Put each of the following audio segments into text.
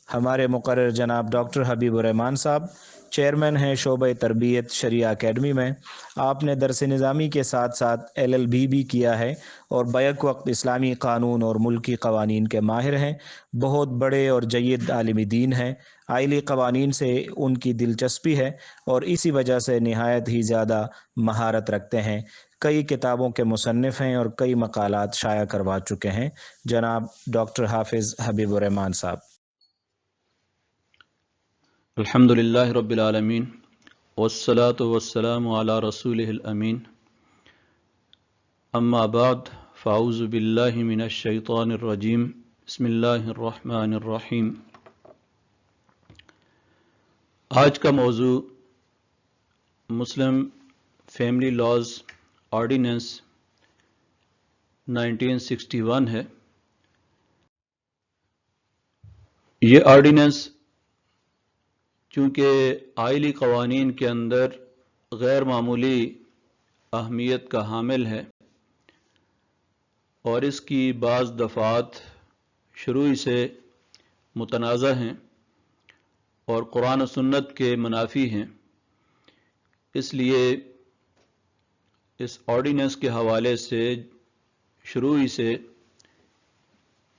ہمارے مقرر جناب ڈاکٹر حبیب الرحمان صاحب چیئرمین ہیں شعبہ تربیت شریعہ اکیڈمی میں۔ آپ نے درس نظامی کے ساتھ ساتھ LLB بھی کیا ہے اور بیک وقت اسلامی قانون اور ملکی قوانین کے ماہر ہیں۔ بہت بڑے اور جید عالم دین ہیں۔ آئلی قوانین سے ان کی دلچسپی ہے اور اسی وجہ سے نہایت ہی زیادہ مہارت رکھتے ہیں۔ کئی کتابوں کے مصنف ہیں اور کئی مقالات شائع کروا چکے ہیں۔ جناب ڈاکٹر حافظ حبیب الرحمان صاحب۔ الحمد للہ رب العالمین والصلاة والسلام علی رسولہ الامین، اما بعد فاعوذ باللہ من الشیطان الرجیم، بسم اللہ الرحمن الرحیم۔ آج کا موضوع مسلم فیملی لاز آرڈیننس 1961 ہے۔ یہ آرڈیننس چونکہ آئلی قوانین کے اندر غیر معمولی اہمیت کا حامل ہے اور اس کی بعض دفعات شروع سے متنازع ہیں اور قرآن و سنت کے منافی ہیں، اس لیے اس آرڈیننس کے حوالے سے شروع سے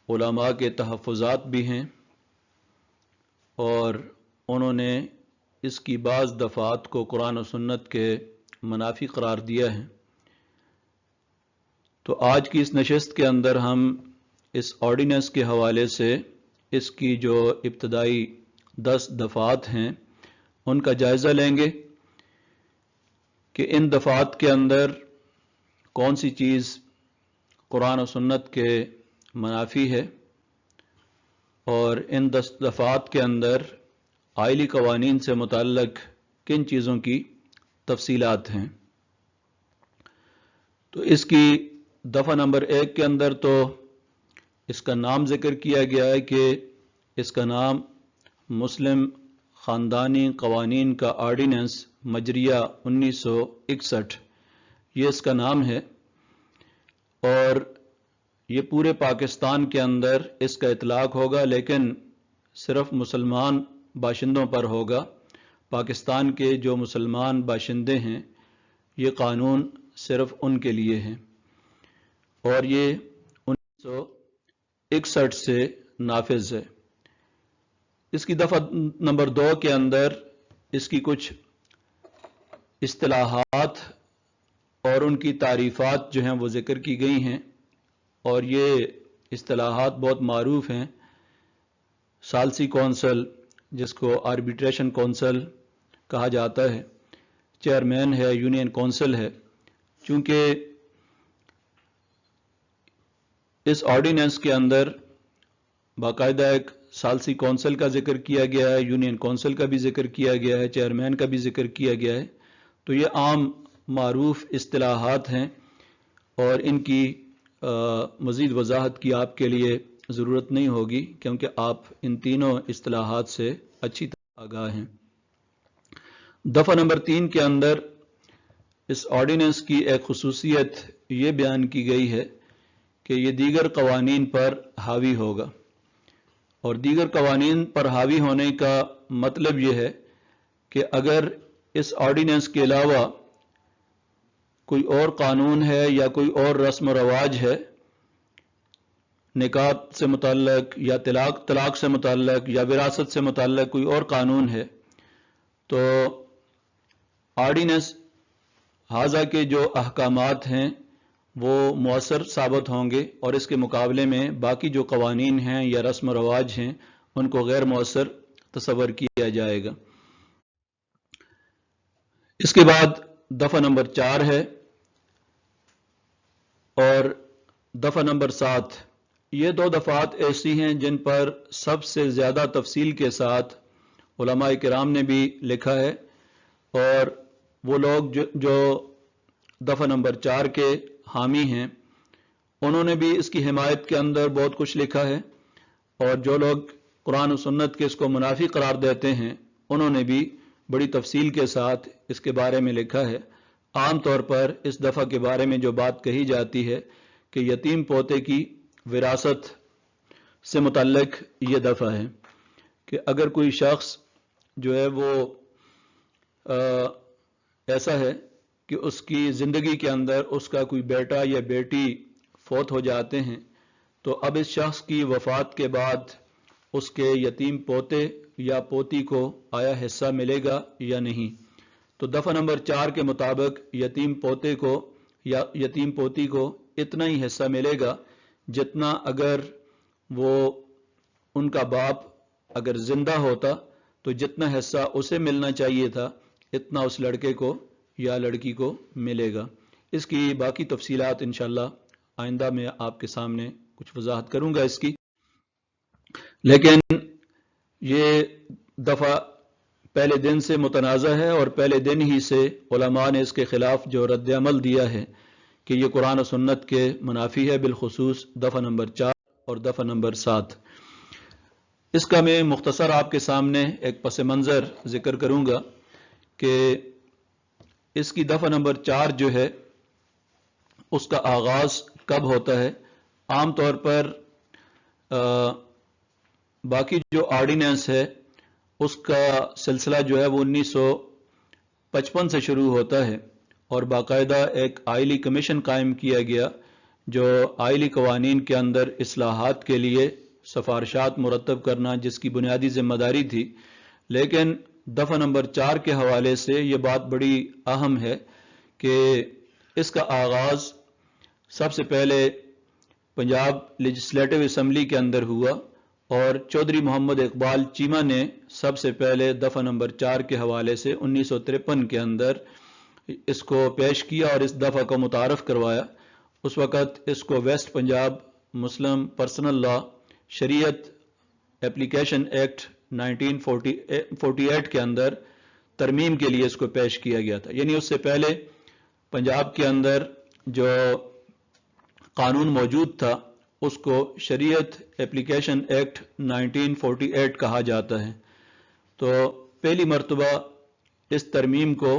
علماء کے تحفظات بھی ہیں اور انہوں نے اس کی بعض دفعات کو قرآن و سنت کے منافی قرار دیا ہے۔ تو آج کی اس نشست کے اندر ہم اس آرڈیننس کے حوالے سے اس کی جو ابتدائی 10 دفعات ہیں ان کا جائزہ لیں گے کہ ان دفعات کے اندر کون سی چیز قرآن و سنت کے منافی ہے اور ان 10 دفعات کے اندر آئلی قوانین سے متعلق کن چیزوں کی تفصیلات ہیں۔ تو اس کی دفعہ نمبر 1 کے اندر تو اس کا نام ذکر کیا گیا ہے کہ اس کا نام مسلم خاندانی قوانین کا آرڈیننس مجریہ 1961 یہ اس کا نام ہے اور یہ پورے پاکستان کے اندر اس کا اطلاق ہوگا، لیکن صرف مسلمان باشندوں پر ہوگا۔ پاکستان کے جو مسلمان باشندے ہیں یہ قانون صرف ان کے لیے ہے اور یہ 1961 سے نافذ ہے۔ اس کی دفعہ نمبر 2 کے اندر اس کی کچھ اصطلاحات اور ان کی تعریفات جو ہیں وہ ذکر کی گئی ہیں اور یہ اصطلاحات بہت معروف ہیں۔ ثالثی کونسل، جس کو آربیٹریشن کونسل کہا جاتا ہے، چیئرمین ہے، یونین کونسل ہے۔ چونکہ اس آرڈیننس کے اندر باقاعدہ ایک ثالثی کونسل کا ذکر کیا گیا ہے، یونین کونسل کا بھی ذکر کیا گیا ہے، چیئرمین کا بھی ذکر کیا گیا ہے، تو یہ عام معروف اصطلاحات ہیں اور ان کی مزید وضاحت کی آپ کے لیے ضرورت نہیں ہوگی کیونکہ آپ ان تینوں اصطلاحات سے اچھی طرح آگاہ ہیں۔ دفعہ نمبر 3 کے اندر اس آرڈیننس کی ایک خصوصیت یہ بیان کی گئی ہے کہ یہ دیگر قوانین پر حاوی ہوگا اور دیگر قوانین پر حاوی ہونے کا مطلب یہ ہے کہ اگر اس آرڈیننس کے علاوہ کوئی اور قانون ہے یا کوئی اور رسم و رواج ہے، نکاح سے متعلق یا طلاق سے متعلق یا وراثت سے متعلق کوئی اور قانون ہے، تو آرڈیننس ہاذا کے جو احکامات ہیں وہ مؤثر ثابت ہوں گے اور اس کے مقابلے میں باقی جو قوانین ہیں یا رسم و رواج ہیں ان کو غیر مؤثر تصور کیا جائے گا۔ اس کے بعد دفعہ نمبر 4 ہے اور دفعہ نمبر 7۔ یہ 2 دفعات ایسی ہیں جن پر سب سے زیادہ تفصیل کے ساتھ علماء کرام نے بھی لکھا ہے اور وہ لوگ جو دفعہ نمبر 4 کے حامی ہیں انہوں نے بھی اس کی حمایت کے اندر بہت کچھ لکھا ہے اور جو لوگ قرآن و سنت کے اس کو منافی قرار دیتے ہیں انہوں نے بھی بڑی تفصیل کے ساتھ اس کے بارے میں لکھا ہے۔ عام طور پر اس دفعہ کے بارے میں جو بات کہی جاتی ہے کہ یتیم پوتے کی وراثت سے متعلق یہ دفعہ ہے کہ اگر کوئی شخص جو ہے وہ ایسا ہے کہ اس کی زندگی کے اندر اس کا کوئی بیٹا یا بیٹی فوت ہو جاتے ہیں، تو اب اس شخص کی وفات کے بعد اس کے یتیم پوتے یا پوتی کو آیا حصہ ملے گا یا نہیں؟ تو دفعہ نمبر 4 کے مطابق یتیم پوتے کو یا یتیم پوتی کو اتنا ہی حصہ ملے گا جتنا اگر وہ ان کا باپ اگر زندہ ہوتا تو جتنا حصہ اسے ملنا چاہیے تھا اتنا اس لڑکے کو یا لڑکی کو ملے گا۔ اس کی باقی تفصیلات انشاءاللہ آئندہ میں آپ کے سامنے کچھ وضاحت کروں گا اس کی، لیکن یہ دفعہ پہلے دن سے متنازع ہے اور پہلے دن ہی سے علماء نے اس کے خلاف جو رد عمل دیا ہے کہ یہ قرآن و سنت کے منافی ہے، بالخصوص دفعہ نمبر 4 اور دفعہ نمبر 7۔ اس کا میں مختصر آپ کے سامنے ایک پس منظر ذکر کروں گا کہ اس کی دفعہ نمبر 4 جو ہے اس کا آغاز کب ہوتا ہے۔ عام طور پر باقی جو آرڈیننس ہے اس کا سلسلہ جو ہے وہ 1955 سے شروع ہوتا ہے اور باقاعدہ ایک آئلی کمیشن قائم کیا گیا جو آئلی قوانین کے اندر اصلاحات کے لیے سفارشات مرتب کرنا جس کی بنیادی ذمہ داری تھی۔ لیکن دفعہ نمبر 4 کے حوالے سے یہ بات بڑی اہم ہے کہ اس کا آغاز سب سے پہلے پنجاب لیجسلیٹو اسمبلی کے اندر ہوا اور چودھری محمد اقبال چیمہ نے سب سے پہلے دفعہ نمبر 4 کے حوالے سے 1953 کے اندر اس کو پیش کیا اور اس دفعہ کو متعارف کروایا۔ اس وقت اس کو ویسٹ پنجاب مسلم پرسنل لا شریعت اپلیکیشن ایکٹ 1948 کے اندر ترمیم کے لیے اس کو پیش کیا گیا تھا، یعنی اس سے پہلے پنجاب کے اندر جو قانون موجود تھا اس کو شریعت اپلیکیشن ایکٹ 1948 کہا جاتا ہے۔ تو پہلی مرتبہ اس ترمیم کو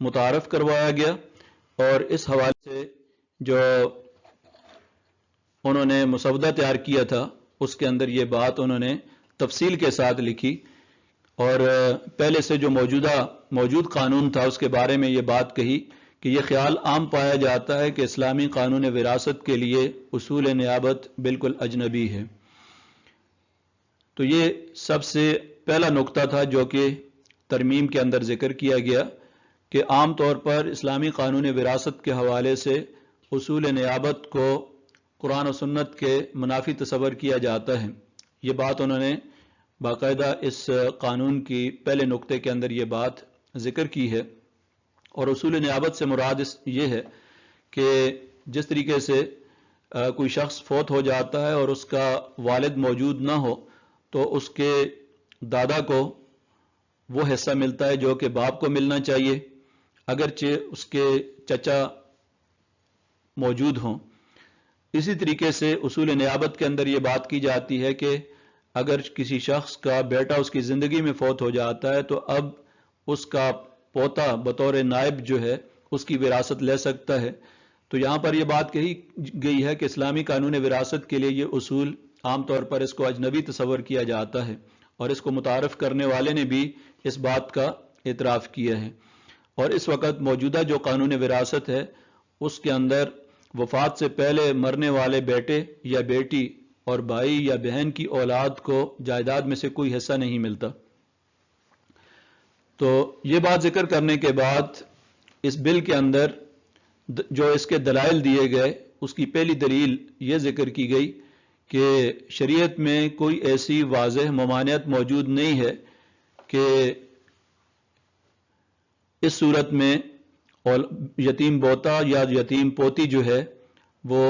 متعارف کروایا گیا اور اس حوالے سے جو انہوں نے مسودہ تیار کیا تھا اس کے اندر یہ بات انہوں نے تفصیل کے ساتھ لکھی اور پہلے سے جو موجود قانون تھا اس کے بارے میں یہ بات کہی کہ یہ خیال عام پایا جاتا ہے کہ اسلامی قانون وراثت کے لیے اصول نیابت بالکل اجنبی ہے۔ تو یہ سب سے پہلا نقطہ تھا جو کہ ترمیم کے اندر ذکر کیا گیا کہ عام طور پر اسلامی قانون وراثت کے حوالے سے اصول نیابت کو قرآن و سنت کے منافی تصور کیا جاتا ہے۔ یہ بات انہوں نے باقاعدہ اس قانون کی پہلے نقطے کے اندر یہ بات ذکر کی ہے، اور اصول نیابت سے مراد یہ ہے کہ جس طریقے سے کوئی شخص فوت ہو جاتا ہے اور اس کا والد موجود نہ ہو تو اس کے دادا کو وہ حصہ ملتا ہے جو کہ باپ کو ملنا چاہیے اگرچہ اس کے چچا موجود ہوں۔ اسی طریقے سے اصول نیابت کے اندر یہ بات کی جاتی ہے کہ اگر کسی شخص کا بیٹا اس کی زندگی میں فوت ہو جاتا ہے تو اب اس کا پوتا بطور نائب جو ہے اس کی وراثت لے سکتا ہے۔ تو یہاں پر یہ بات کہی گئی ہے کہ اسلامی قانون وراثت کے لیے یہ اصول عام طور پر اس کو اجنبی تصور کیا جاتا ہے اور اس کو متعارف کرنے والے نے بھی اس بات کا اعتراف کیا ہے۔ اور اس وقت موجودہ جو قانون وراثت ہے اس کے اندر وفات سے پہلے مرنے والے بیٹے یا بیٹی اور بھائی یا بہن کی اولاد کو جائیداد میں سے کوئی حصہ نہیں ملتا۔ تو یہ بات ذکر کرنے کے بعد اس بل کے اندر جو اس کے دلائل دیے گئے اس کی پہلی دلیل یہ ذکر کی گئی کہ شریعت میں کوئی ایسی واضح ممانعت موجود نہیں ہے کہ اس صورت میں یتیم پوتا یا یتیم پوتی جو ہے وہ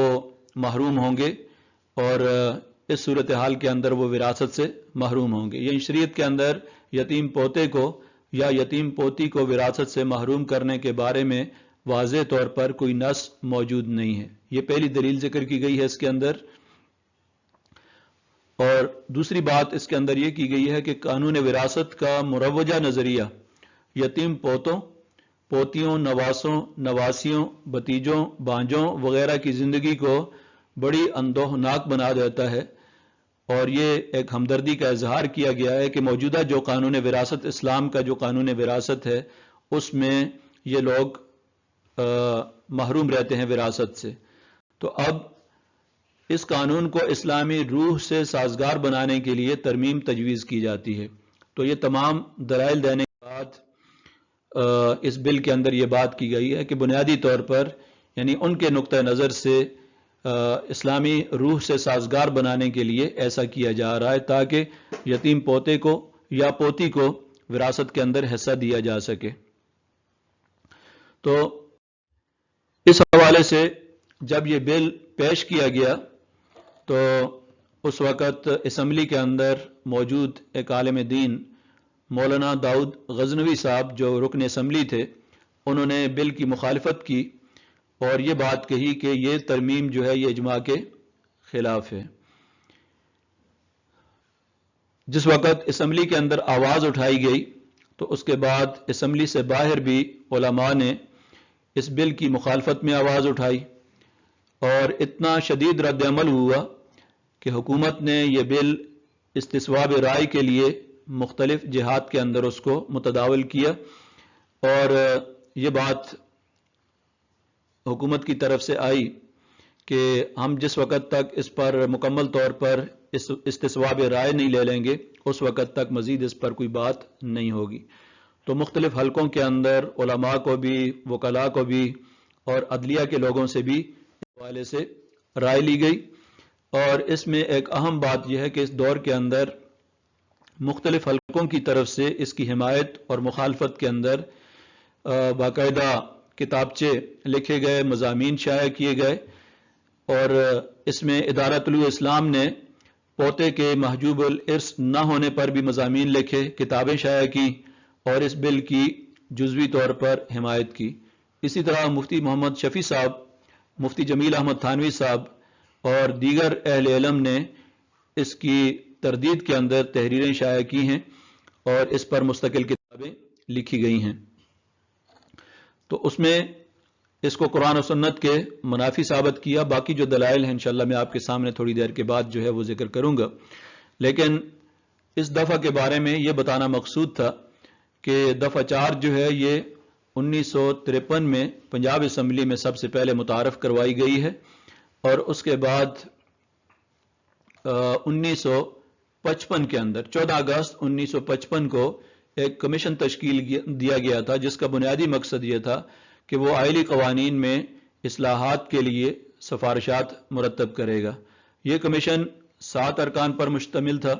محروم ہوں گے اور اس صورتحال کے اندر وہ وراثت سے محروم ہوں گے۔ یعنی شریعت کے اندر یتیم پوتے کو یا یتیم پوتی کو وراثت سے محروم کرنے کے بارے میں واضح طور پر کوئی نص موجود نہیں ہے، یہ پہلی دلیل ذکر کی گئی ہے اس کے اندر۔ اور دوسری بات اس کے اندر یہ کی گئی ہے کہ قانون وراثت کا مروجہ نظریہ یتیم پوتوں، پوتیوں، نواسوں، نواسیوں، بھتیجوں، بھانجوں وغیرہ کی زندگی کو بڑی اندوہناک بنا دیتا ہے اور یہ ایک ہمدردی کا اظہار کیا گیا ہے کہ موجودہ جو قانون وراثت، اسلام کا جو قانون وراثت ہے، اس میں یہ لوگ محروم رہتے ہیں وراثت سے۔ تو اب اس قانون کو اسلامی روح سے سازگار بنانے کے لیے ترمیم تجویز کی جاتی ہے۔ تو یہ تمام دلائل دینے کے بعد اس بل کے اندر یہ بات کی گئی ہے کہ بنیادی طور پر یعنی ان کے نقطہ نظر سے اسلامی روح سے سازگار بنانے کے لیے ایسا کیا جا رہا ہے تاکہ یتیم پوتے کو یا پوتی کو وراثت کے اندر حصہ دیا جا سکے۔ تو اس حوالے سے جب یہ بل پیش کیا گیا تو اس وقت اسمبلی کے اندر موجود ایک عالم دین مولانا داؤد غزنوی صاحب جو رکن اسمبلی تھے، انہوں نے بل کی مخالفت کی اور یہ بات کہی کہ یہ ترمیم جو ہے یہ اجماع کے خلاف ہے۔ جس وقت اسمبلی کے اندر آواز اٹھائی گئی تو اس کے بعد اسمبلی سے باہر بھی علماء نے اس بل کی مخالفت میں آواز اٹھائی اور اتنا شدید رد عمل ہوا کہ حکومت نے یہ بل استصواب رائے کے لیے مختلف جہات کے اندر اس کو متداول کیا اور یہ بات حکومت کی طرف سے آئی کہ ہم جس وقت تک اس پر مکمل طور پر اس استصواب رائے نہیں لے لیں گے اس وقت تک مزید اس پر کوئی بات نہیں ہوگی۔ تو مختلف حلقوں کے اندر علماء کو بھی، وکلاء کو بھی اور عدلیہ کے لوگوں سے بھی اس حوالے سے رائے لی گئی اور اس میں ایک اہم بات یہ ہے کہ اس دور کے اندر مختلف حلقوں کی طرف سے اس کی حمایت اور مخالفت کے اندر باقاعدہ کتابچے لکھے گئے، مضامین شائع کیے گئے اور اس میں ادارۃ الاسلام نے پوتے کے محجوب الارث نہ ہونے پر بھی مضامین لکھے، کتابیں شائع کی اور اس بل کی جزوی طور پر حمایت کی۔ اسی طرح مفتی محمد شفیع صاحب، مفتی جمیل احمد تھانوی صاحب اور دیگر اہل علم نے اس کی تردید کے اندر تحریریں شائع کی ہیں اور اس پر مستقل کتابیں لکھی گئی ہیں۔ تو اس میں اس کو قرآن و سنت کے منافی ثابت کیا۔ باقی جو دلائل ہیں انشاءاللہ میں آپ کے سامنے تھوڑی دیر کے بعد جو ہے وہ ذکر کروں گا، لیکن اس دفعہ کے بارے میں یہ بتانا مقصود تھا کہ دفعہ 4 جو ہے یہ 1953 میں پنجاب اسمبلی میں سب سے پہلے متعارف کروائی گئی ہے اور اس کے بعد 1955 کے اندر 14 اگست 1955 کو ایک کمیشن تشکیل دیا گیا تھا جس کا بنیادی مقصد یہ تھا کہ وہ آئلی قوانین میں اصلاحات کے لیے سفارشات مرتب کرے گا۔ یہ کمیشن 7 ارکان پر مشتمل تھا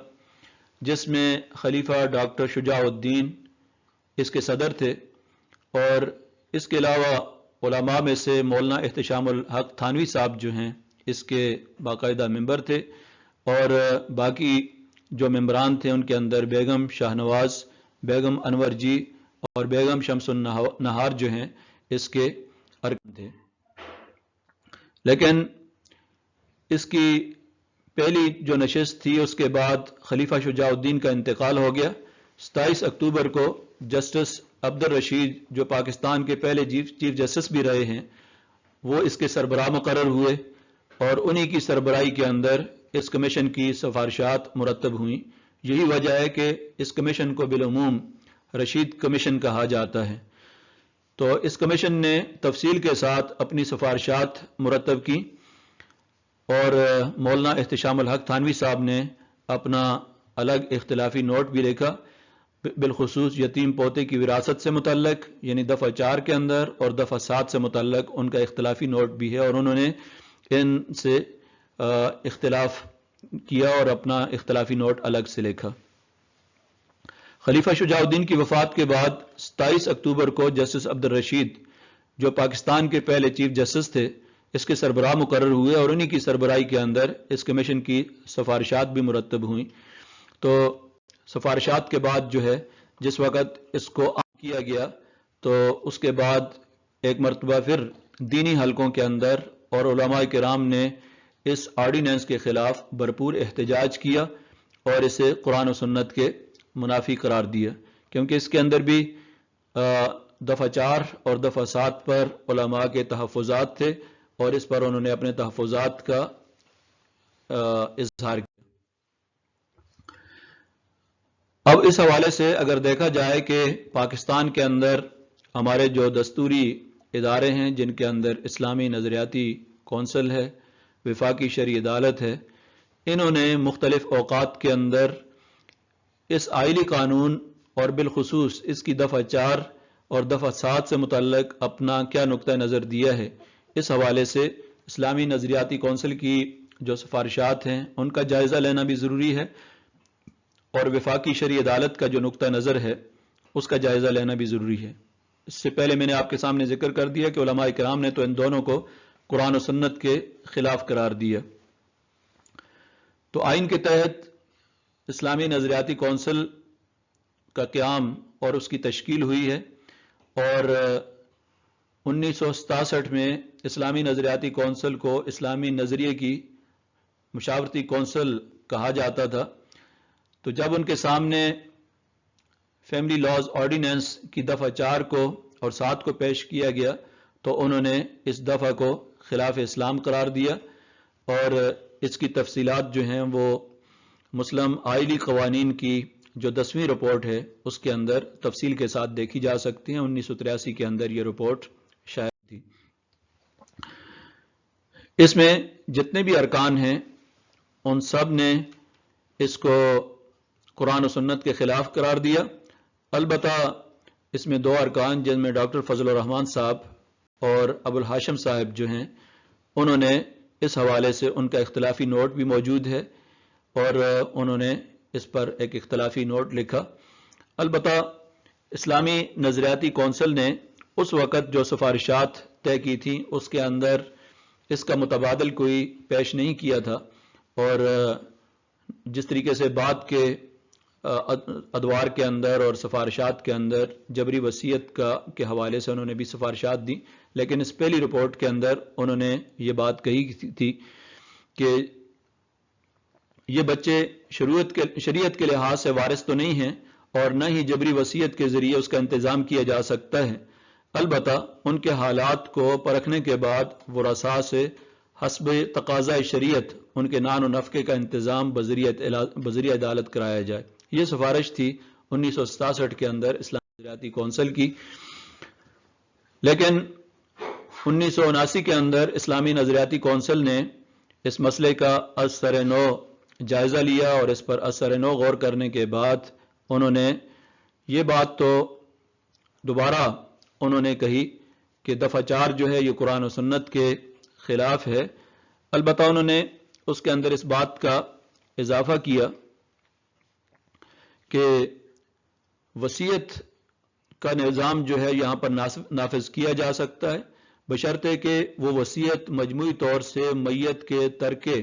جس میں خلیفہ ڈاکٹر شجاع الدین اس کے صدر تھے اور اس کے علاوہ علماء میں سے مولانا احتشام الحق تھانوی صاحب جو ہیں اس کے باقاعدہ ممبر تھے اور باقی جو ممبران تھے ان کے اندر بیگم شاہ نواز، بیگم انور جی اور بیگم شمس النہار جو ہیں اس کے ارکان تھے۔ لیکن اس کی پہلی جو نشست تھی اس کے بعد خلیفہ شجاع الدین کا انتقال ہو گیا۔ 27 اکتوبر کو جسٹس عبد الرشید جو پاکستان کے پہلے چیف جسٹس بھی رہے ہیں وہ اس کے سربراہ مقرر ہوئے اور انہی کی سربراہی کے اندر اس کمیشن کی سفارشات مرتب ہوئیں۔ یہی وجہ ہے کہ اس کمیشن کو بالعموم رشید کمیشن کہا جاتا ہے۔ تو اس کمیشن نے تفصیل کے ساتھ اپنی سفارشات مرتب کی اور مولانا احتشام الحق تھانوی صاحب نے اپنا الگ اختلافی نوٹ بھی لکھا، بالخصوص یتیم پوتے کی وراثت سے متعلق، یعنی دفعہ 4 کے اندر اور دفعہ 7 سے متعلق ان کا اختلافی نوٹ بھی ہے اور انہوں نے ان سے اختلاف کیا اور اپنا اختلافی نوٹ الگ سے لکھا۔ خلیفہ شجاع الدین کی وفات کے بعد 27 اکتوبر کو جسٹس عبد الرشید جو پاکستان کے پہلے چیف جسٹس تھے اس کے سربراہ مقرر ہوئے اور انہی کی سربراہی کے اندر اس کمیشن کی سفارشات بھی مرتب ہوئیں۔ تو سفارشات کے بعد جو ہے جس وقت اس کو عام کیا گیا تو اس کے بعد ایک مرتبہ پھر دینی حلقوں کے اندر اور علماء کرام نے اس آرڈیننس کے خلاف بھرپور احتجاج کیا اور اسے قرآن و سنت کے منافی قرار دیا، کیونکہ اس کے اندر بھی دفعہ 4 اور دفعہ 7 پر علماء کے تحفظات تھے اور اس پر انہوں نے اپنے تحفظات کا اظہار کیا۔ اب اس حوالے سے اگر دیکھا جائے کہ پاکستان کے اندر ہمارے جو دستوری ادارے ہیں جن کے اندر اسلامی نظریاتی کونسل ہے، وفاقی شرعی عدالت ہے، انہوں نے مختلف اوقات کے اندر اس آئلی قانون اور بالخصوص اس کی دفعہ 4 اور دفعہ 7 سے متعلق اپنا کیا نقطہ نظر دیا ہے، اس حوالے سے اسلامی نظریاتی کونسل کی جو سفارشات ہیں ان کا جائزہ لینا بھی ضروری ہے، اور وفاقی شرعی عدالت کا جو نقطہ نظر ہے اس کا جائزہ لینا بھی ضروری ہے۔ اس سے پہلے میں نے آپ کے سامنے ذکر کر دیا کہ علماء کرام نے تو ان دونوں کو قرآن و سنت کے خلاف قرار دیا۔ تو آئین کے تحت اسلامی نظریاتی کونسل کا قیام اور اس کی تشکیل ہوئی ہے، اور 1967 میں اسلامی نظریاتی کونسل کو اسلامی نظریے کی مشاورتی کونسل کہا جاتا تھا۔ تو جب ان کے سامنے فیملی لاز آرڈیننس کی دفعہ 4 کو اور 7 کو پیش کیا گیا تو انہوں نے اس دفعہ کو خلاف اسلام قرار دیا، اور اس کی تفصیلات جو ہیں وہ مسلم آئلی قوانین کی جو 10ویں رپورٹ ہے اس کے اندر تفصیل کے ساتھ دیکھی جا سکتی ہیں۔ 1983 کے اندر یہ رپورٹ شائع تھی۔ اس میں جتنے بھی ارکان ہیں ان سب نے اس کو قرآن و سنت کے خلاف قرار دیا۔ البتہ اس میں 2 ارکان جن میں ڈاکٹر فضل الرحمان صاحب اور ابو الہاشم صاحب جو ہیں انہوں نے اس حوالے سے ان کا اختلافی نوٹ بھی موجود ہے، اور انہوں نے اس پر ایک اختلافی نوٹ لکھا۔ البتہ اسلامی نظریاتی کونسل نے اس وقت جو سفارشات طے کی تھیں اس کے اندر اس کا متبادل کوئی پیش نہیں کیا تھا، اور جس طریقے سے بعد کے ادوار کے اندر اور سفارشات کے اندر جبری وصیت کے حوالے سے انہوں نے بھی سفارشات دی، لیکن اس پہلی رپورٹ کے اندر انہوں نے یہ بات کہی تھی کہ یہ بچے شریعت کے لحاظ سے وارث تو نہیں ہیں، اور نہ ہی جبری وصیت کے ذریعے اس کا انتظام کیا جا سکتا ہے، البتہ ان کے حالات کو پرکھنے کے بعد ورثاء سے حسب تقاضۂ شریعت ان کے نان و نفقے کا انتظام بذریعہ عدالت کرایا جائے۔ یہ سفارش تھی 1967 کے اندر اسلامی نظریاتی کونسل کی، لیکن 1979 کے اندر اسلامی نظریاتی کونسل نے اس مسئلے کا از سر نو جائزہ لیا، اور اس پر از سر نو غور کرنے کے بعد انہوں نے یہ بات تو دوبارہ انہوں نے کہی کہ دفعہ 4 جو ہے یہ قرآن و سنت کے خلاف ہے۔ البتہ انہوں نے اس کے اندر اس بات کا اضافہ کیا کہ وصیت کا نظام جو ہے یہاں پر نافذ کیا جا سکتا ہے، بشرطے کہ وہ وصیت مجموعی طور سے میت کے ترکے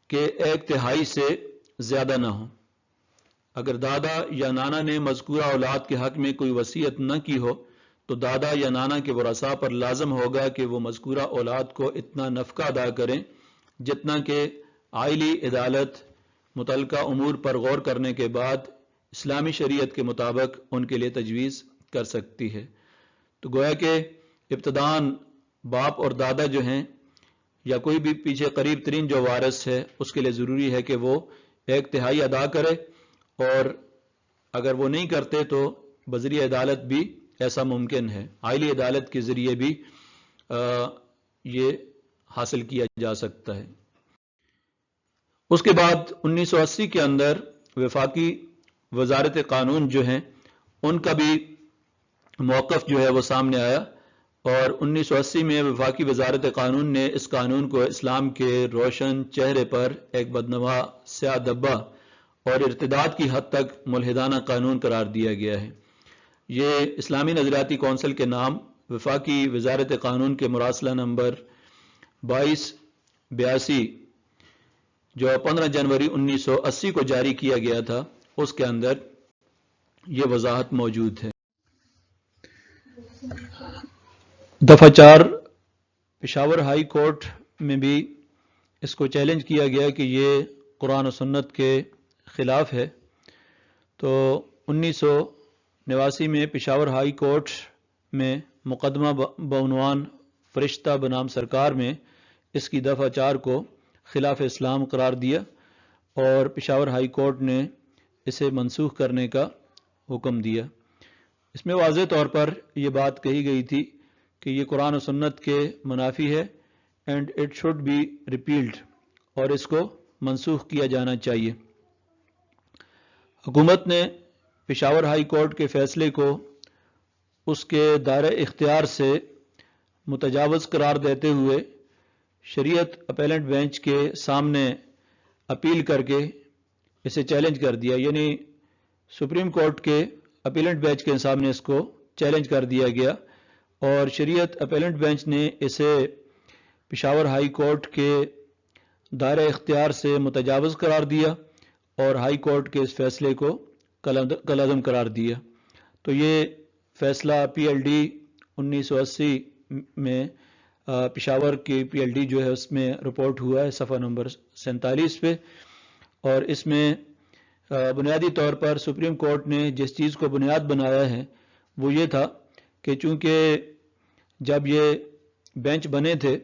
کے 1/3 سے زیادہ نہ ہو۔ اگر دادا یا نانا نے مذکورہ اولاد کے حق میں کوئی وصیت نہ کی ہو تو دادا یا نانا کے ورثاء پر لازم ہوگا کہ وہ مذکورہ اولاد کو اتنا نفقہ ادا کریں جتنا کہ آئلی عدالت متعلقہ امور پر غور کرنے کے بعد اسلامی شریعت کے مطابق ان کے لیے تجویز کر سکتی ہے۔ تو گویا کہ ابتداً باپ اور دادا جو ہیں یا کوئی بھی پیچھے قریب ترین جو وارث ہے اس کے لیے ضروری ہے کہ وہ 1/3 ادا کرے، اور اگر وہ نہیں کرتے تو بذریعہ عدالت بھی ایسا ممکن ہے، آئلی عدالت کے ذریعے بھی یہ حاصل کیا جا سکتا ہے۔ اس کے بعد 1980 کے اندر وفاقی وزارت قانون جو ہیں ان کا بھی موقف جو ہے وہ سامنے آیا، اور 1980 میں وفاقی وزارت قانون نے اس قانون کو اسلام کے روشن چہرے پر ایک بدنما سیاہ دبا اور ارتداد کی حد تک ملحدانہ قانون قرار دیا گیا ہے۔ یہ اسلامی نظریاتی کونسل کے نام وفاقی وزارت قانون کے مراسلہ نمبر 2282 جو 15 جنوری 1980 کو جاری کیا گیا تھا اس کے اندر یہ وضاحت موجود ہے۔ دفعہ 4 پشاور ہائی کورٹ میں بھی اس کو چیلنج کیا گیا کہ یہ قرآن و سنت کے خلاف ہے، تو 1989 میں پشاور ہائی کورٹ میں مقدمہ بعنوان فرشتہ بنام سرکار میں اس کی دفعہ 4 کو خلاف اسلام قرار دیا، اور پشاور ہائی کورٹ نے اسے منسوخ کرنے کا حکم دیا۔ اس میں واضح طور پر یہ بات کہی گئی تھی کہ یہ قرآن و سنت کے منافی ہے and it should be repealed, اور اس کو منسوخ کیا جانا چاہیے۔ حکومت نے پشاور ہائی کورٹ کے فیصلے کو اس کے دائرہ اختیار سے متجاوز قرار دیتے ہوئے شریعت اپیلنٹ بینچ کے سامنے اپیل کر کے اسے چیلنج کر دیا، یعنی سپریم کورٹ کے اپیلنٹ بینچ کے سامنے اس کو چیلنج کر دیا گیا، اور شریعت اپیلنٹ بینچ نے اسے پشاور ہائی کورٹ کے دائرہ اختیار سے متجاوز قرار دیا اور ہائی کورٹ کے اس فیصلے کو کالعدم قرار دیا۔ تو یہ فیصلہ پی ایل ڈی 1980 میں پشاور کی پی ایل ڈی جو ہے اس میں رپورٹ ہوا ہے صفحہ نمبر 47 پہ، اور اس میں بنیادی طور پر سپریم کورٹ نے جس چیز کو بنیاد بنایا ہے وہ یہ تھا کہ چونکہ جب یہ بینچ بنے تھے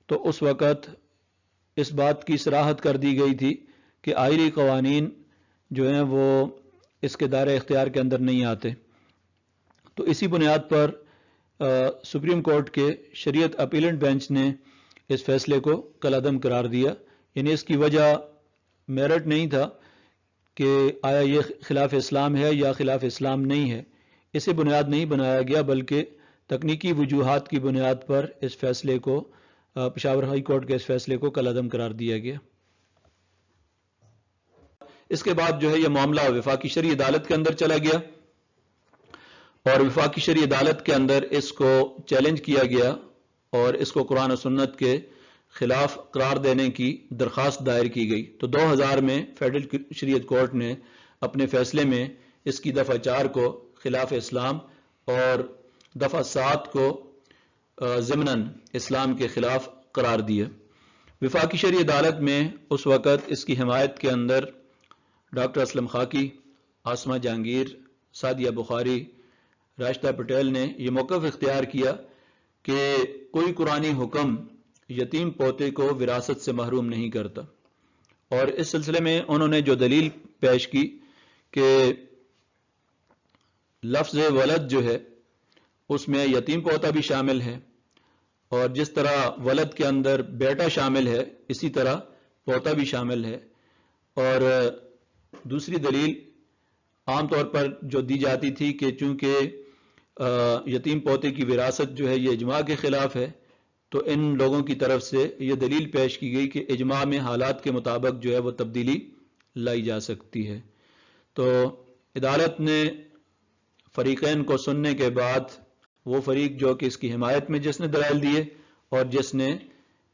تو اس وقت اس بات کی صراحت کر دی گئی تھی کہ آئلی قوانین جو ہیں وہ اس کے دائرہ اختیار کے اندر نہیں آتے، تو اسی بنیاد پر سپریم کورٹ کے شریعت اپیلنٹ بینچ نے اس فیصلے کو کالعدم قرار دیا، یعنی اس کی وجہ میرٹ نہیں تھا کہ آیا یہ خلاف اسلام ہے یا خلاف اسلام نہیں ہے، اسے بنیاد نہیں بنایا گیا، بلکہ تکنیکی وجوہات کی بنیاد پر اس فیصلے کو پشاور ہائی کورٹ کے اس فیصلے کو کالعدم قرار دیا گیا۔ اس کے بعد جو ہے یہ معاملہ وفاقی شرعی عدالت کے اندر چلا گیا، اور وفاقی شرعی عدالت کے اندر اس کو چیلنج کیا گیا اور اس کو قرآن و سنت کے خلاف قرار دینے کی درخواست دائر کی گئی۔ تو 2000 میں فیڈرل شریعت کورٹ نے اپنے فیصلے میں اس کی دفعہ 4 کو خلاف اسلام اور دفعہ 7 کو ضمناً اسلام کے خلاف قرار دیا۔ وفاقی شرعی عدالت میں اس وقت اس کی حمایت کے اندر ڈاکٹر اسلم خاکی، عاصمہ جہانگیر، سعدیہ بخاری، راشدہ پٹیل نے یہ موقف اختیار کیا کہ کوئی قرآنی حکم یتیم پوتے کو وراثت سے محروم نہیں کرتا، اور اس سلسلے میں انہوں نے جو دلیل پیش کی کہ لفظ ولد جو ہے اس میں یتیم پوتا بھی شامل ہے، اور جس طرح ولد کے اندر بیٹا شامل ہے اسی طرح پوتا بھی شامل ہے، اور دوسری دلیل عام طور پر جو دی جاتی تھی کہ چونکہ یتیم پوتے کی وراثت جو ہے یہ اجماع کے خلاف ہے، تو ان لوگوں کی طرف سے یہ دلیل پیش کی گئی کہ اجماع میں حالات کے مطابق جو ہے وہ تبدیلی لائی جا سکتی ہے۔ تو عدالت نے فریقین کو سننے کے بعد وہ فریق جو کہ اس کی حمایت میں جس نے دلائل دیے اور جس نے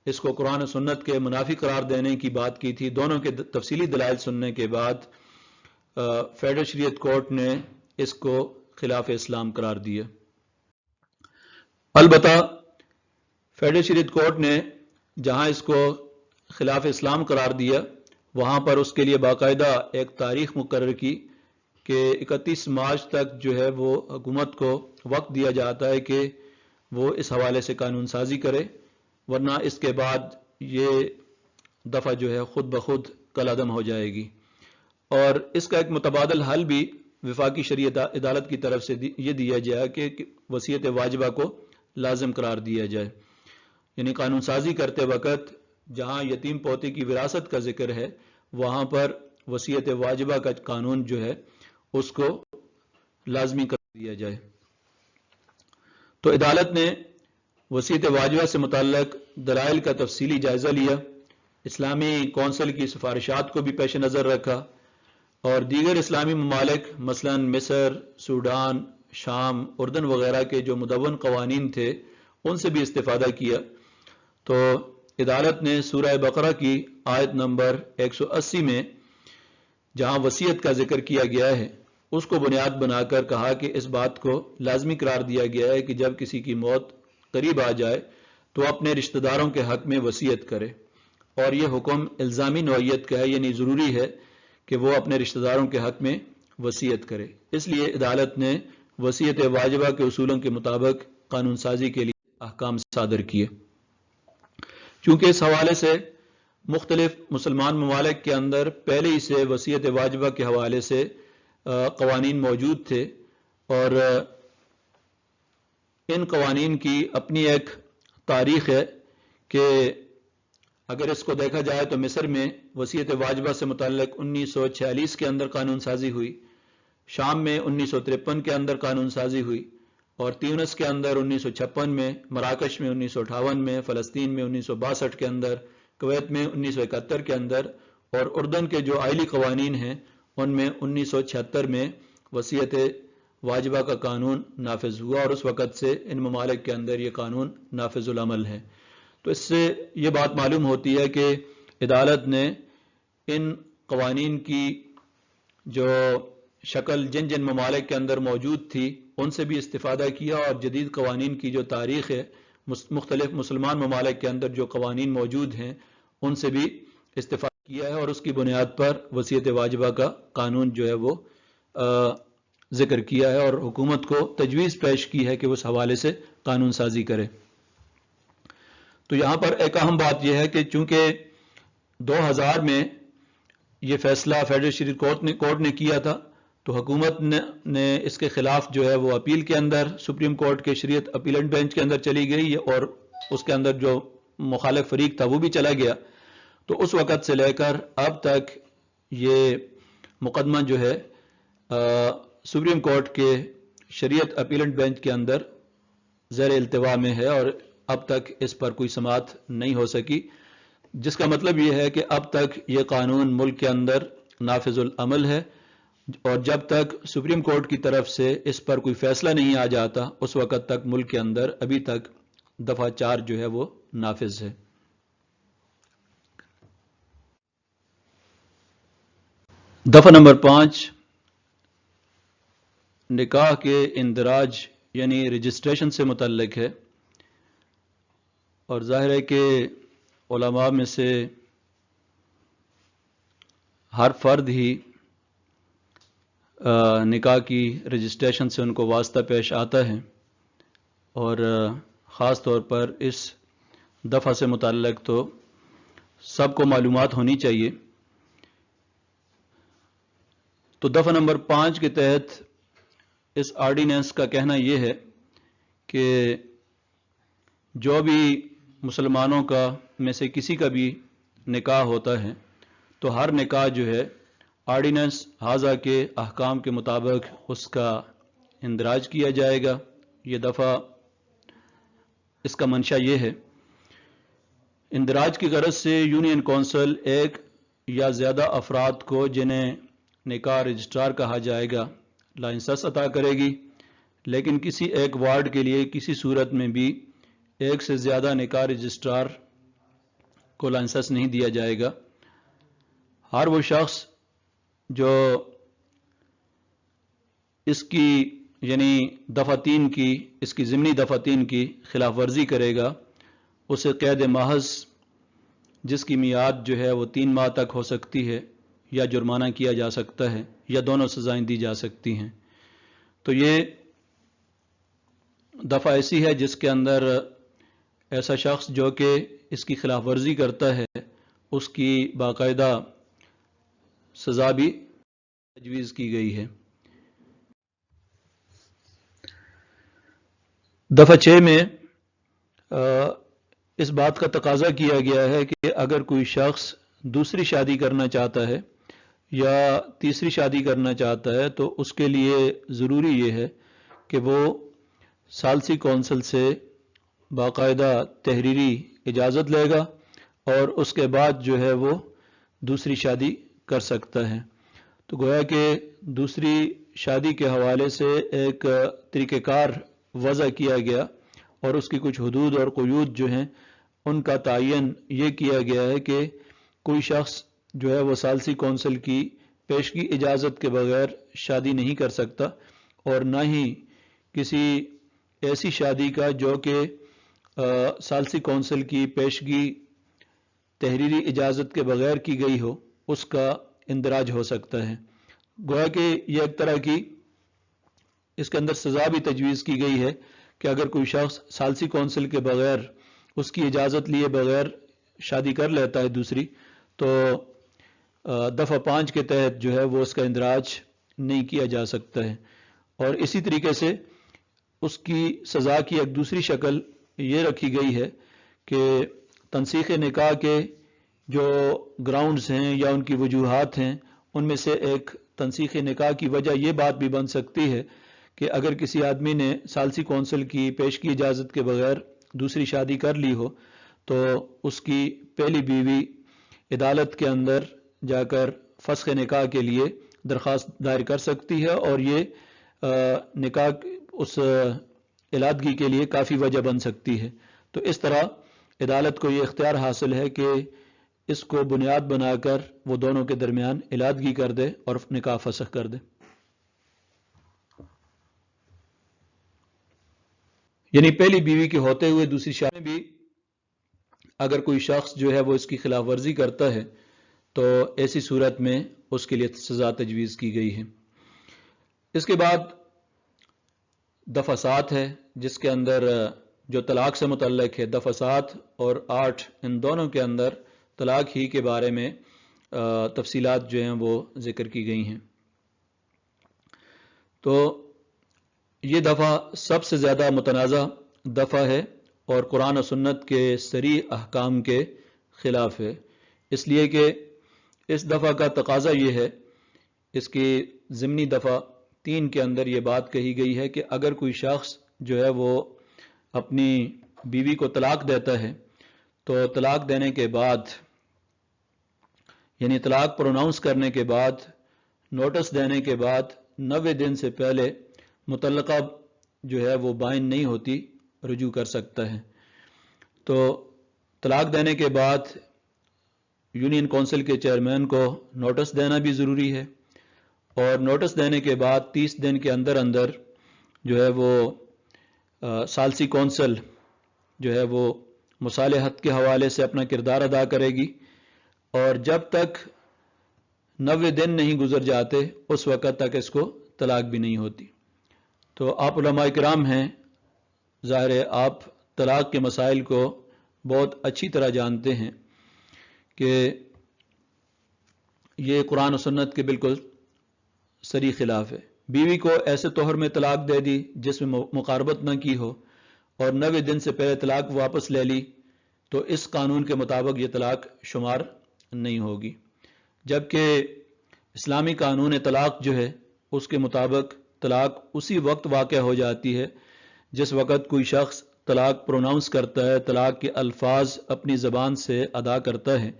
اس کو قرآن و سنت کے منافی قرار دینے کی بات کی تھی، دونوں کے تفصیلی دلائل سننے کے بعد فیڈرل شریعت کورٹ نے اس کو خلاف اسلام قرار دیا۔ البتہ فیڈرل شریعت کورٹ نے جہاں اس کو خلاف اسلام قرار دیا وہاں پر اس کے لیے باقاعدہ ایک تاریخ مقرر کی کہ 31 مارچ تک جو ہے وہ حکومت کو وقت دیا جاتا ہے کہ وہ اس حوالے سے قانون سازی کرے، ورنہ اس کے بعد یہ دفعہ جو ہے خود بخود کالعدم ہو جائے گی۔ اور اس کا ایک متبادل حل بھی وفاقی شرعی عدالت کی طرف سے یہ دیا جائے کہ وصیت واجبہ کو لازم قرار دیا جائے، یعنی قانون سازی کرتے وقت جہاں یتیم پوتے کی وراثت کا ذکر ہے وہاں پر وصیت واجبہ کا قانون جو ہے اس کو لازمی قرار دیا جائے۔ تو عدالت نے وصیت واجبہ سے متعلق دلائل کا تفصیلی جائزہ لیا، اسلامی کونسل کی سفارشات کو بھی پیش نظر رکھا، اور دیگر اسلامی ممالک مثلا مصر، سوڈان، شام، اردن وغیرہ کے جو مدون قوانین تھے ان سے بھی استفادہ کیا۔ تو عدالت نے سورہ بقرہ کی آیت نمبر 180 میں جہاں وصیت کا ذکر کیا گیا ہے اس کو بنیاد بنا کر کہا کہ اس بات کو لازمی قرار دیا گیا ہے کہ جب کسی کی موت قریب آ جائے تو اپنے رشتہ داروں کے حق میں وصیت کرے، اور یہ حکم الزامی نوعیت کا ہے، یعنی ضروری ہے کہ وہ اپنے رشتہ داروں کے حق میں وصیت کرے۔ اس لیے عدالت نے وصیت واجبہ کے اصولوں کے مطابق قانون سازی کے لیے احکام صادر کیے۔ چونکہ اس حوالے سے مختلف مسلمان ممالک کے اندر پہلے ہی سے وصیت واجبہ کے حوالے سے قوانین موجود تھے، اور ان قوانین کی اپنی ایک تاریخ ہے کہ اگر اس کو دیکھا جائے تو مصر میں وصیت واجبہ سے متعلق 1946 کے اندر قانون سازی ہوئی، شام میں 1953 کے اندر قانون سازی ہوئی، اور تیونس کے اندر 1956 میں، مراکش میں 1958 میں، فلسطین میں 1962 کے اندر، کویت میں 1971 کے اندر، اور اردن کے جو آئلی قوانین ہیں ان میں 1976 میں وصیت واجبہ کا قانون نافذ ہوا، اور اس وقت سے ان ممالک کے اندر یہ قانون نافذ العمل ہے۔ تو اس سے یہ بات معلوم ہوتی ہے کہ عدالت نے ان قوانین کی جو شکل جن جن ممالک کے اندر موجود تھی ان سے بھی استفادہ کیا، اور جدید قوانین کی جو تاریخ ہے مختلف مسلمان ممالک کے اندر جو قوانین موجود ہیں ان سے بھی استفادہ کیا ہے، اور اس کی بنیاد پر وصیت واجبہ کا قانون جو ہے وہ ذکر کیا ہے، اور حکومت کو تجویز پیش کی ہے کہ اس حوالے سے قانون سازی کرے۔ تو یہاں پر ایک اہم بات یہ ہے کہ چونکہ 2000 میں یہ فیصلہ فیڈریل کورٹ نے کیا تھا، تو حکومت نے اس کے خلاف جو ہے وہ اپیل کے اندر سپریم کورٹ کے شریعت اپیلنٹ بینچ کے اندر چلی گئی، اور اس کے اندر جو مخالف فریق تھا وہ بھی چلا گیا۔ تو اس وقت سے لے کر اب تک یہ مقدمہ جو ہے سپریم کورٹ کے شریعت اپیلنٹ بینچ کے اندر زیر التوا میں ہے، اور اب تک اس پر کوئی سماعت نہیں ہو سکی، جس کا مطلب یہ ہے کہ اب تک یہ قانون ملک کے اندر نافذ العمل ہے، اور جب تک سپریم کورٹ کی طرف سے اس پر کوئی فیصلہ نہیں آ جاتا اس وقت تک ملک کے اندر ابھی تک دفعہ 4 جو ہے وہ نافذ ہے۔ دفعہ نمبر 5 نکاح کے اندراج یعنی رجسٹریشن سے متعلق ہے، اور ظاہر ہے کہ علماء میں سے ہر فرد ہی نکاح کی رجسٹریشن سے ان کو واسطہ پیش آتا ہے، اور خاص طور پر اس دفعہ سے متعلق تو سب کو معلومات ہونی چاہیے۔ تو دفعہ نمبر 5 کے تحت اس آرڈیننس کا کہنا یہ ہے کہ جو بھی مسلمانوں کا میں سے کسی کا بھی نکاح ہوتا ہے تو ہر نکاح جو ہے آرڈیننس ہاذا کے احکام کے مطابق اس کا اندراج کیا جائے گا۔ یہ دفعہ اس کا منشا یہ ہے، اندراج کی غرض سے یونین کونسل ایک یا زیادہ افراد کو جنہیں نکاح رجسٹرار کہا جائے گا لائسنس عطا کرے گی، لیکن کسی ایک وارڈ کے لیے کسی صورت میں بھی ایک سے زیادہ نکاح رجسٹرار کو لائسنس نہیں دیا جائے گا۔ ہر وہ شخص جو اس کی یعنی دفعہ 3 کی اس کی ضمنی دفعہ 3 کی خلاف ورزی کرے گا اسے قید محض جس کی میعاد جو ہے وہ 3 ماہ تک ہو سکتی ہے، یا جرمانہ کیا جا سکتا ہے، یا دونوں سزائیں دی جا سکتی ہیں۔ تو یہ دفعہ ایسی ہے جس کے اندر ایسا شخص جو کہ اس کی خلاف ورزی کرتا ہے اس کی باقاعدہ سزا بھی تجویز کی گئی ہے۔ دفعہ 6 میں اس بات کا تقاضا کیا گیا ہے کہ اگر کوئی شخص دوسری شادی کرنا چاہتا ہے یا تیسری شادی کرنا چاہتا ہے تو اس کے لیے ضروری یہ ہے کہ وہ ثالثی کونسل سے باقاعدہ تحریری اجازت لے گا، اور اس کے بعد جو ہے وہ دوسری شادی کر سکتا ہے۔ تو گویا کہ دوسری شادی کے حوالے سے ایک طریقہ کار وضع کیا گیا، اور اس کی کچھ حدود اور قیود جو ہیں ان کا تعین یہ کیا گیا ہے کہ کوئی شخص جو ہے وہ ثالثی کونسل کی پیشگی اجازت کے بغیر شادی نہیں کر سکتا، اور نہ ہی کسی ایسی شادی کا جو کہ ثالثی کونسل کی پیشگی تحریری اجازت کے بغیر کی گئی ہو اس کا اندراج ہو سکتا ہے۔ گویا کہ یہ ایک طرح کی اس کے اندر سزا بھی تجویز کی گئی ہے کہ اگر کوئی شخص ثالثی کونسل کے بغیر اس کی اجازت لیے بغیر شادی کر لیتا ہے دوسری، تو دفعہ 5 کے تحت جو ہے وہ اس کا اندراج نہیں کیا جا سکتا ہے۔ اور اسی طریقے سے اس کی سزا کی ایک دوسری شکل یہ رکھی گئی ہے کہ تنسیخ نکاح کے جو گراؤنڈز ہیں یا ان کی وجوہات ہیں، ان میں سے ایک تنسیخ نکاح کی وجہ یہ بات بھی بن سکتی ہے کہ اگر کسی آدمی نے ثالثی کونسل کی پیشگی اجازت کے بغیر دوسری شادی کر لی ہو تو اس کی پہلی بیوی عدالت کے اندر جا کر فسخ نکاح کے لیے درخواست دائر کر سکتی ہے، اور یہ نکاح اس علادگی کے لیے کافی وجہ بن سکتی ہے۔ تو اس طرح عدالت کو یہ اختیار حاصل ہے کہ اس کو بنیاد بنا کر وہ دونوں کے درمیان علادگی کر دے اور نکاح فسخ کر دے۔ یعنی پہلی بیوی کے ہوتے ہوئے دوسری شادی بھی اگر کوئی شخص جو ہے وہ اس کی خلاف ورزی کرتا ہے تو ایسی صورت میں اس کے لیے سزا تجویز کی گئی ہے۔ اس کے بعد دفعہ 7 ہے، جس کے اندر جو طلاق سے متعلق ہے، دفعہ 7 اور 8 ان دونوں کے اندر طلاق ہی کے بارے میں تفصیلات جو ہیں وہ ذکر کی گئی ہیں۔ تو یہ دفعہ سب سے زیادہ متنازع دفعہ ہے اور قرآن و سنت کے صریح احکام کے خلاف ہے، اس لیے کہ اس دفعہ کا تقاضا یہ ہے، اس کی ضمنی دفعہ 3 کے اندر یہ بات کہی گئی ہے کہ اگر کوئی شخص جو ہے وہ اپنی بیوی کو طلاق دیتا ہے تو طلاق دینے کے بعد، یعنی طلاق پروناؤنس کرنے کے بعد، نوٹس دینے کے بعد 90 دن سے پہلے متعلقہ جو ہے وہ بائن نہیں ہوتی، رجوع کر سکتا ہے۔ تو طلاق دینے کے بعد یونین کونسل کے چیئرمین کو نوٹس دینا بھی ضروری ہے، اور نوٹس دینے کے بعد 30 دن کے اندر اندر جو ہے وہ ثالثی کونسل جو ہے وہ مصالحت کے حوالے سے اپنا کردار ادا کرے گی، اور جب تک 90 دن نہیں گزر جاتے اس وقت تک اس کو طلاق بھی نہیں ہوتی۔ تو آپ علماء کرام ہیں، ظاہر ہے آپ طلاق کے مسائل کو بہت اچھی طرح جانتے ہیں کہ یہ قرآن و سنت کے بالکل صریح خلاف ہے۔ بیوی کو ایسے طہر میں طلاق دے دی جس میں مقاربت نہ کی ہو، اور 90 دن سے پہلے طلاق واپس لے لی، تو اس قانون کے مطابق یہ طلاق شمار نہیں ہوگی، جبکہ اسلامی قانون طلاق جو ہے اس کے مطابق طلاق اسی وقت واقع ہو جاتی ہے جس وقت کوئی شخص طلاق پروناؤنس کرتا ہے، طلاق کے الفاظ اپنی زبان سے ادا کرتا ہے،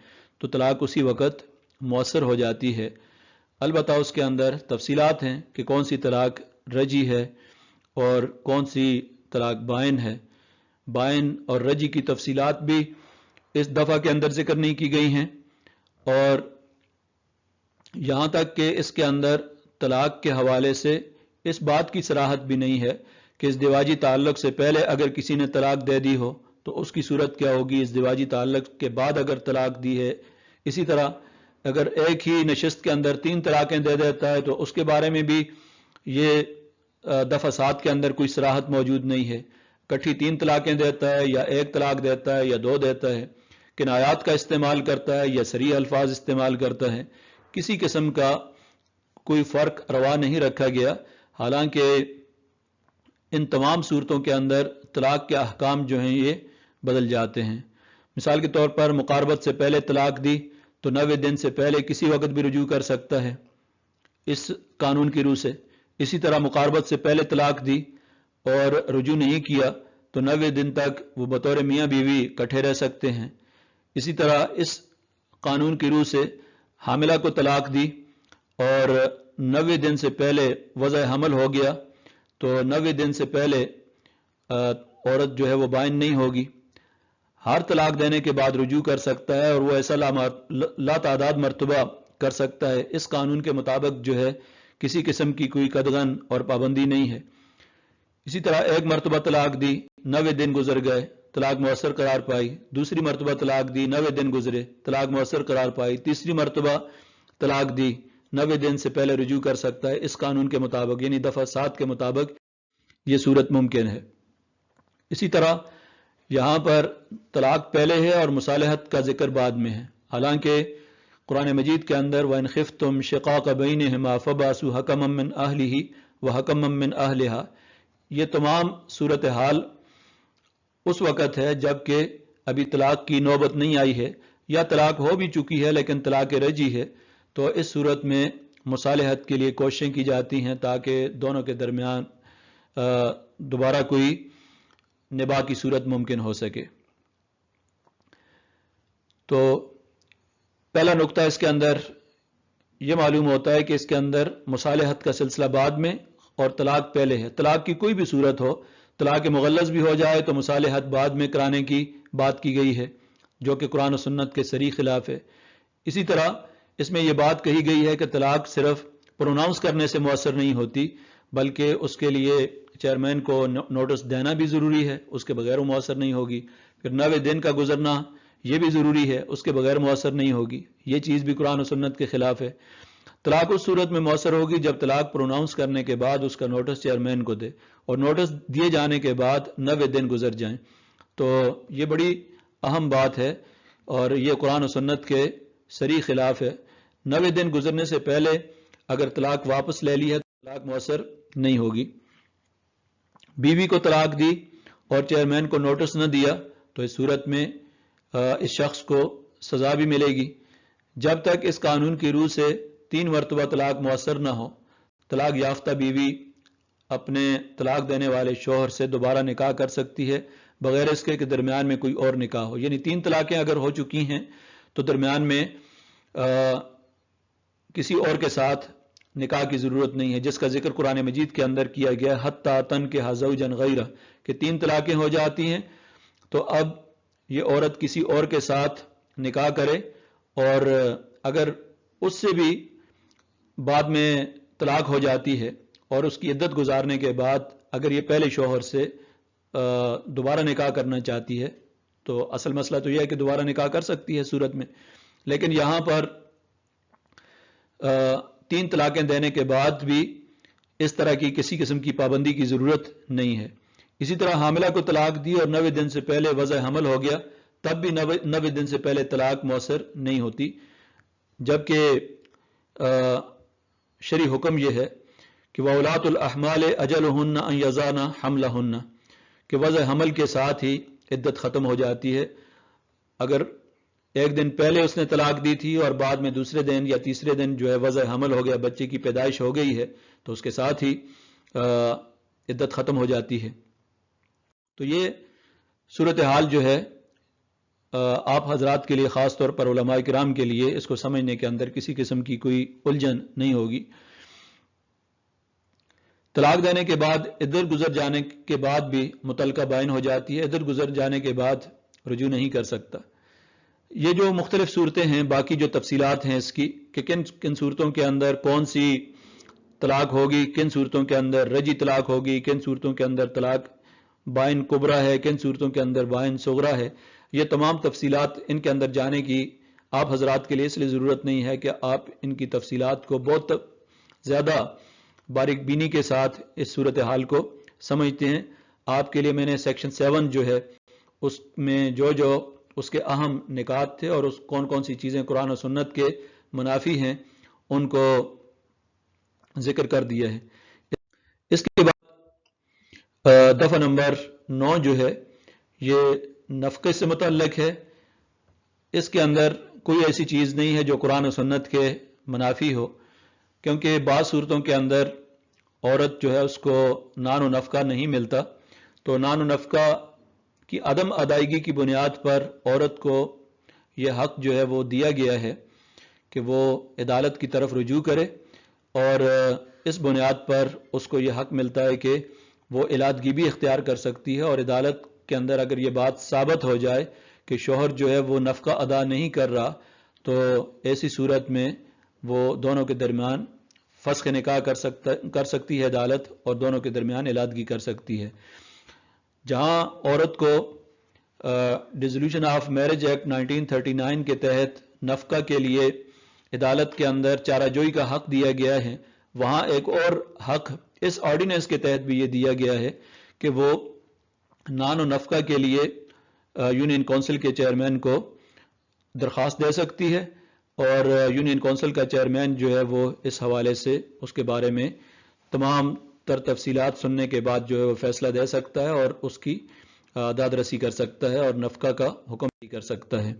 تو طلاق اسی وقت مؤثر ہو جاتی ہے۔ البتہ اس کے اندر تفصیلات ہیں کہ کون سی طلاق رجی ہے اور کون سی طلاق بائن ہے۔ بائن اور رجی کی تفصیلات بھی اس دفعہ کے اندر ذکر نہیں کی گئی ہیں، اور یہاں تک کہ اس کے اندر طلاق کے حوالے سے اس بات کی صراحت بھی نہیں ہے کہ ازدواجی تعلق سے پہلے اگر کسی نے طلاق دے دی ہو تو اس کی صورت کیا ہوگی، ازدواجی تعلق کے بعد اگر طلاق دی ہے۔ اسی طرح اگر ایک ہی نشست کے اندر 3 طلاقیں دے دیتا ہے تو اس کے بارے میں بھی یہ دفعہ 7 کے اندر کوئی صراحت موجود نہیں ہے۔ کٹھی 3 طلاقیں دیتا ہے یا 1 طلاق دیتا ہے یا 2 دیتا ہے، کنایات کا استعمال کرتا ہے یا صریح الفاظ استعمال کرتا ہے، کسی قسم کا کوئی فرق روا نہیں رکھا گیا، حالانکہ ان تمام صورتوں کے اندر طلاق کے احکام جو ہیں یہ بدل جاتے ہیں۔ مثال کے طور پر مقاربت سے پہلے طلاق دی تو 90 دن سے پہلے کسی وقت بھی رجوع کر سکتا ہے اس قانون کی روح سے۔ اسی طرح مقاربت سے پہلے طلاق دی اور رجوع نہیں کیا تو 90 دن تک وہ بطور میاں بیوی اکٹھے رہ سکتے ہیں۔ اسی طرح اس قانون کی روح سے حاملہ کو طلاق دی اور 90 دن سے پہلے وضع حمل ہو گیا تو 90 دن سے پہلے عورت جو ہے وہ بائن نہیں ہوگی، ہر طلاق دینے کے بعد رجوع کر سکتا ہے، اور وہ ایسا لا تعداد مرتبہ کر سکتا ہے۔ اس قانون کے مطابق جو ہے کسی قسم کی کوئی قدغن اور پابندی نہیں ہے۔ اسی طرح 1 مرتبہ طلاق دی، 90 دن گزر گئے، طلاق مؤثر قرار پائی، دوسری مرتبہ طلاق دی، 90 دن گزرے، طلاق مؤثر قرار پائی، تیسری مرتبہ طلاق دی، 90 دن سے پہلے رجوع کر سکتا ہے۔ اس قانون کے مطابق یعنی دفعہ 7 کے مطابق یہ صورت ممکن ہے۔ اسی طرح یہاں پر طلاق پہلے ہے اور مصالحت کا ذکر بعد میں ہے، حالانکہ قرآن مجید کے اندر وَإِنْ خِفْتُمْ شِقَاقَ بَيْنِهِمَا فَبَعْثُوا حَكَمًا مِّنْ أَهْلِهِ وَحَكَمًا مِّنْ أَهْلِهَا، یہ تمام صورتحال اس وقت ہے جب کہ ابھی طلاق کی نوبت نہیں آئی ہے، یا طلاق ہو بھی چکی ہے لیکن طلاق رجعی ہے، تو اس صورت میں مصالحت کے لیے کوششیں کی جاتی ہیں تاکہ دونوں کے درمیان دوبارہ کوئی نباہ کی صورت ممکن ہو سکے۔ تو پہلا نقطہ اس کے اندر یہ معلوم ہوتا ہے کہ اس کے اندر مصالحت کا سلسلہ بعد میں اور طلاق پہلے ہے۔ طلاق کی کوئی بھی صورت ہو، طلاق مغلظ بھی ہو جائے تو مصالحت بعد میں کرانے کی بات کی گئی ہے، جو کہ قرآن و سنت کے صریح خلاف ہے۔ اسی طرح اس میں یہ بات کہی گئی ہے کہ طلاق صرف پروناؤنس کرنے سے مؤثر نہیں ہوتی، بلکہ اس کے لیے چیئرمین کو نوٹس دینا بھی ضروری ہے، اس کے بغیر وہ مؤثر نہیں ہوگی۔ پھر 90 دن کا گزرنا یہ بھی ضروری ہے، اس کے بغیر مؤثر نہیں ہوگی، یہ چیز بھی قرآن و سنت کے خلاف ہے۔ طلاق اس صورت میں مؤثر ہوگی جب طلاق پروناؤنس کرنے کے بعد اس کا نوٹس چیئرمین کو دے، اور نوٹس دیے جانے کے بعد 90 دن گزر جائیں۔ تو یہ بڑی اہم بات ہے اور یہ قرآن و سنت کے صریح خلاف ہے۔ 90 دن گزرنے سے پہلے اگر طلاق واپس لے لی ہے تو طلاق مؤثر نہیں ہوگی۔ بیوی کو طلاق دی اور چیئرمین کو نوٹس نہ دیا تو اس صورت میں اس شخص کو سزا بھی ملے گی، جب تک اس قانون کی روح سے 3 مرتبہ طلاق مؤثر نہ ہو۔ طلاق یافتہ بیوی اپنے طلاق دینے والے شوہر سے دوبارہ نکاح کر سکتی ہے بغیر اس کے کہ درمیان میں کوئی اور نکاح ہو، یعنی 3 طلاقیں اگر ہو چکی ہیں تو درمیان میں کسی اور کے ساتھ نکاح کی ضرورت نہیں ہے، جس کا ذکر قرآن مجید کے اندر کیا گیا حتیٰ تنکح زوجا غیرہ، کہ 3 طلاقیں ہو جاتی ہیں تو اب یہ عورت کسی اور کے ساتھ نکاح کرے، اور اگر اس سے بھی بعد میں طلاق ہو جاتی ہے اور اس کی عدت گزارنے کے بعد اگر یہ پہلے شوہر سے دوبارہ نکاح کرنا چاہتی ہے تو اصل مسئلہ تو یہ ہے کہ دوبارہ نکاح کر سکتی ہے صورت میں، لیکن یہاں پر 3 طلاقیں دینے کے بعد بھی اس طرح کی کسی قسم کی پابندی کی ضرورت نہیں ہے۔ اسی طرح حاملہ کو طلاق دی اور 90 دن سے پہلے وضع حمل ہو گیا، تب بھی 90 دن سے پہلے طلاق مؤثر نہیں ہوتی، جبکہ شرعی حکم یہ ہے کہ وَأُولَاتُ الْأَحْمَالِ أَجَلُهُنَّ أَن يَضَعْنَ حَمْلَهُنَّ، کہ وضع حمل کے ساتھ ہی عدت ختم ہو جاتی ہے۔ اگر ایک دن پہلے اس نے طلاق دی تھی اور بعد میں دوسرے دن یا تیسرے دن جو ہے وضع حمل ہو گیا، بچے کی پیدائش ہو گئی ہے، تو اس کے ساتھ ہی عدت ختم ہو جاتی ہے۔ تو یہ صورتحال جو ہے آپ حضرات کے لیے، خاص طور پر علماء کرام کے لیے، اس کو سمجھنے کے اندر کسی قسم کی کوئی الجھن نہیں ہوگی۔ طلاق دینے کے بعد عدت گزر جانے کے بعد بھی متعلقہ بائن ہو جاتی ہے، عدت گزر جانے کے بعد رجوع نہیں کر سکتا۔ یہ جو مختلف صورتیں ہیں، باقی جو تفصیلات ہیں اس کی کہ کن صورتوں کے اندر کون سی طلاق ہوگی، کن صورتوں کے اندر رجعی طلاق ہوگی، کن صورتوں کے اندر طلاق بائن کبرا ہے، کن صورتوں کے اندر بائن صغرا ہے، یہ تمام تفصیلات ان کے اندر جانے کی آپ حضرات کے لیے اس لیے ضرورت نہیں ہے کہ آپ ان کی تفصیلات کو بہت زیادہ باریک بینی کے ساتھ اس صورتحال کو سمجھتے ہیں۔ آپ کے لیے میں نے سیکشن 7 جو ہے اس میں جو اس کے اہم نکات تھے اور کون کون سی چیزیں قرآن و سنت کے منافی ہیں ان کو ذکر کر دیا ہے۔ اس کے بعد دفعہ نمبر 9 جو ہے یہ نفقے سے متعلق ہے۔ اس کے اندر کوئی ایسی چیز نہیں ہے جو قرآن و سنت کے منافی ہو، کیونکہ بعض صورتوں کے اندر عورت جو ہے اس کو نان و نفقہ نہیں ملتا، تو نان و نفقہ کی عدم ادائیگی کی بنیاد پر عورت کو یہ حق جو ہے وہ دیا گیا ہے کہ وہ عدالت کی طرف رجوع کرے، اور اس بنیاد پر اس کو یہ حق ملتا ہے کہ وہ علیحدگی بھی اختیار کر سکتی ہے، اور عدالت کے اندر اگر یہ بات ثابت ہو جائے کہ شوہر جو ہے وہ نفقہ ادا نہیں کر رہا تو ایسی صورت میں وہ دونوں کے درمیان فسخ نکاح کر سکتی ہے عدالت، اور دونوں کے درمیان علیحدگی کر سکتی ہے۔ جہاں عورت کو ڈیزولوشن آف میرج ایکٹ 1939 کے تحت نفقہ کے لیے عدالت کے اندر چارہ جوئی کا حق دیا گیا ہے، وہاں ایک اور حق اس آرڈیننس کے تحت بھی یہ دیا گیا ہے کہ وہ نان و نفقہ کے لیے یونین کونسل کے چیئرمین کو درخواست دے سکتی ہے، اور یونین کونسل کا چیئرمین جو ہے وہ اس حوالے سے اس کے بارے میں تمام تر تفصیلات سننے کے بعد جو ہے وہ فیصلہ دے سکتا ہے اور اس کی داد رسی کر سکتا ہے اور نفقہ کا حکم بھی کر سکتا ہے۔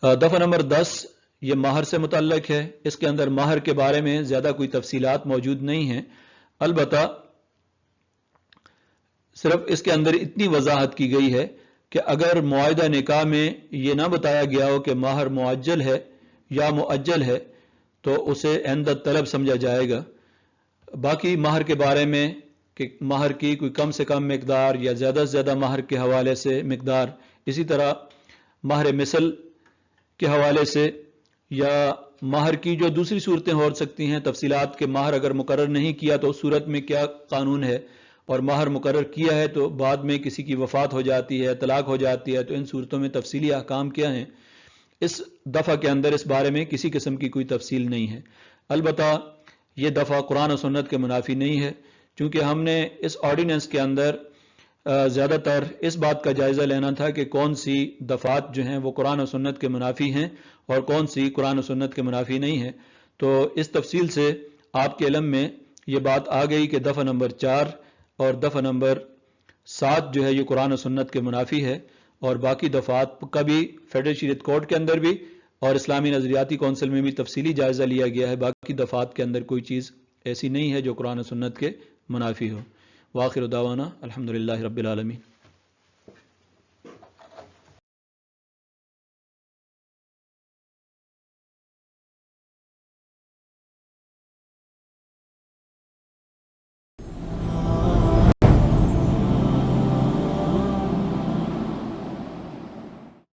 دفعہ نمبر 10 یہ مہر سے متعلق ہے۔ اس کے اندر مہر کے بارے میں زیادہ کوئی تفصیلات موجود نہیں ہیں، البتہ صرف اس کے اندر اتنی وضاحت کی گئی ہے کہ اگر معاہدہ نکاح میں یہ نہ بتایا گیا ہو کہ مہر معجل ہے یا مؤجل ہے تو اسے عند طلب سمجھا جائے گا۔ باقی مہر کے بارے میں کہ مہر کی کوئی کم سے کم مقدار یا زیادہ سے زیادہ مہر کے حوالے سے مقدار، اسی طرح مہر مثل کے حوالے سے یا مہر کی جو دوسری صورتیں ہو سکتی ہیں، تفصیلات کے مہر اگر مقرر نہیں کیا تو اس صورت میں کیا قانون ہے، اور مہر مقرر کیا ہے تو بعد میں کسی کی وفات ہو جاتی ہے، طلاق ہو جاتی ہے، تو ان صورتوں میں تفصیلی احکام کیا ہیں، اس دفعہ کے اندر اس بارے میں کسی قسم کی کوئی تفصیل نہیں ہے۔ البتہ یہ دفعہ قرآن و سنت کے منافی نہیں ہے، چونکہ ہم نے اس آرڈیننس کے اندر زیادہ تر اس بات کا جائزہ لینا تھا کہ کون سی دفعات جو ہیں وہ قرآن و سنت کے منافی ہیں اور کون سی قرآن و سنت کے منافی نہیں ہیں۔ تو اس تفصیل سے آپ کے علم میں یہ بات آ گئی کہ دفعہ نمبر 4 اور دفعہ نمبر 7 جو ہے یہ قرآن و سنت کے منافی ہے، اور باقی دفعات کا بھی فیڈرل شریعت کورٹ کے اندر بھی اور اسلامی نظریاتی کونسل میں بھی تفصیلی جائزہ لیا گیا ہے۔ باقی دفعات کے اندر کوئی چیز ایسی نہیں ہے جو قرآن و سنت کے منافی ہو۔ وآخر دعوانا الحمدللہ رب العالمین۔